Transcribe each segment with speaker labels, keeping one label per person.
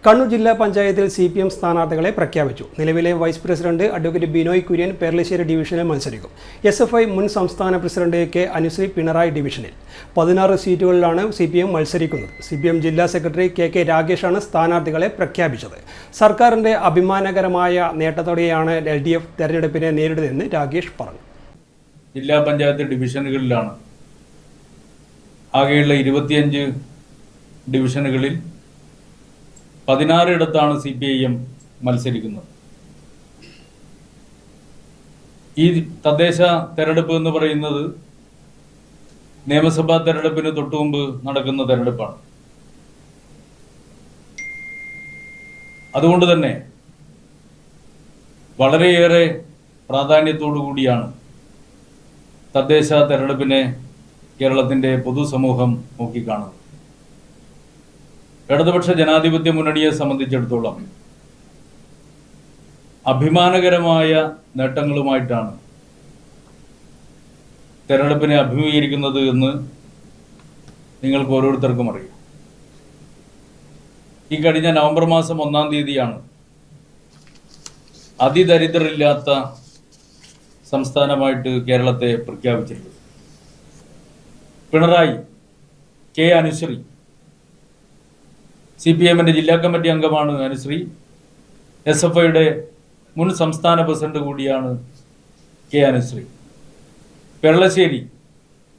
Speaker 1: കണ്ണൂർ ജില്ലാ പഞ്ചായത്തിൽ CPM സ്ഥാനാർത്ഥികളെ പ്രഖ്യാപിച്ചു. നിലവിലെ vice president advocate Binoy Kurian Perlassery ഡിവിഷനിൽ മത്സരിക്കും. SFI മുൻ സംസ്ഥാന പ്രസിഡന്റ് കെ അനുശ്രീ പിണറായി ഡിവിഷനിൽ 16 സീറ്റുകളിലാണ് CPM മത്സരിക്കുന്നത്. CPM ജില്ലാ സെക്രട്ടറി KK രാഗേഷാണ് സ്ഥാനാർത്ഥികളെ പ്രഖ്യാപിച്ചത്. സർക്കാരിന്റെ അഭിമാനകരമായ നേട്ടത്തോടെയാണ് LDF തെരഞ്ഞെടുപ്പിനെ നേരിടുന്നതെന്ന് രാഗേഷ് പറഞ്ഞു.
Speaker 2: ജില്ലാ പഞ്ചായത്ത് ഡിവിഷനുകളിലാണ് ആകെയുള്ള 25 ഡിവിഷനുകളിൽ 16 ഇടത്താണ് CPIM മത്സരിക്കുന്നത്. ഈ തദ്ദേശ തെരഞ്ഞെടുപ്പ് എന്ന് പറയുന്നത് നിയമസഭാ തെരഞ്ഞെടുപ്പിന് തൊട്ടുമുമ്പ് നടക്കുന്ന തെരഞ്ഞെടുപ്പാണ്. അതുകൊണ്ട് തന്നെ വളരെയേറെ പ്രാധാന്യത്തോടു കൂടിയാണ് തദ്ദേശ തെരഞ്ഞെടുപ്പിനെ കേരളത്തിൻ്റെ പൊതുസമൂഹം നോക്കിക്കാണുന്നത്. ഇടതുപക്ഷ ജനാധിപത്യ മുന്നണിയെ സംബന്ധിച്ചിടത്തോളം അഭിമാനകരമായ നേട്ടങ്ങളുമായിട്ടാണ് തെരഞ്ഞെടുപ്പിനെ അഭിമുഖീകരിക്കുന്നത് എന്ന് നിങ്ങൾക്ക് ഓരോരുത്തർക്കും അറിയാം. ഈ കഴിഞ്ഞ നവംബർ മാസം 1-ാം തീയതിയാണ് അതിദരിദ്രരില്ലാത്ത സംസ്ഥാനമായിട്ട് കേരളത്തെ പ്രഖ്യാപിച്ചിട്ടുള്ളത്. പിണറായി, കെ അനുശ്രീ, CPMന്റെ ജില്ലാ കമ്മിറ്റി അംഗമാണ് അനുശ്രീ. SFIയുടെ മുൻ സംസ്ഥാന പ്രസിഡന്റ് കൂടിയാണ് കെ അനുശ്രീ. പെർളശ്ശേരി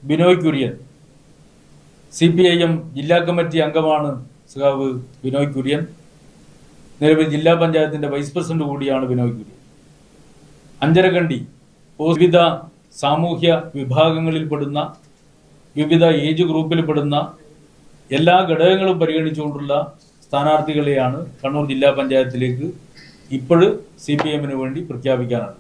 Speaker 2: ബിനോയ് കുര്യൻ, CPIM ജില്ലാ കമ്മിറ്റി അംഗമാണ് സഖാവ് ബിനോയ് കുര്യൻ. നിലവിൽ ജില്ലാ പഞ്ചായത്തിന്റെ വൈസ് പ്രസിഡന്റ് കൂടിയാണ് ബിനോയ് കുര്യൻ. അഞ്ചരക്കണ്ടി വിവിധ സാമൂഹ്യ വിഭാഗങ്ങളിൽപ്പെടുന്ന, വിവിധ ഏജ് ഗ്രൂപ്പിൽപ്പെടുന്ന എല്ലാ ഘടകങ്ങളും പരിഗണിച്ചുകൊണ്ടുള്ള സ്ഥാനാർത്ഥികളെയാണ് കണ്ണൂർ ജില്ലാ പഞ്ചായത്തിലേക്ക് ഇപ്പോൾ CPMന് വേണ്ടി പ്രഖ്യാപിക്കാനാണ്.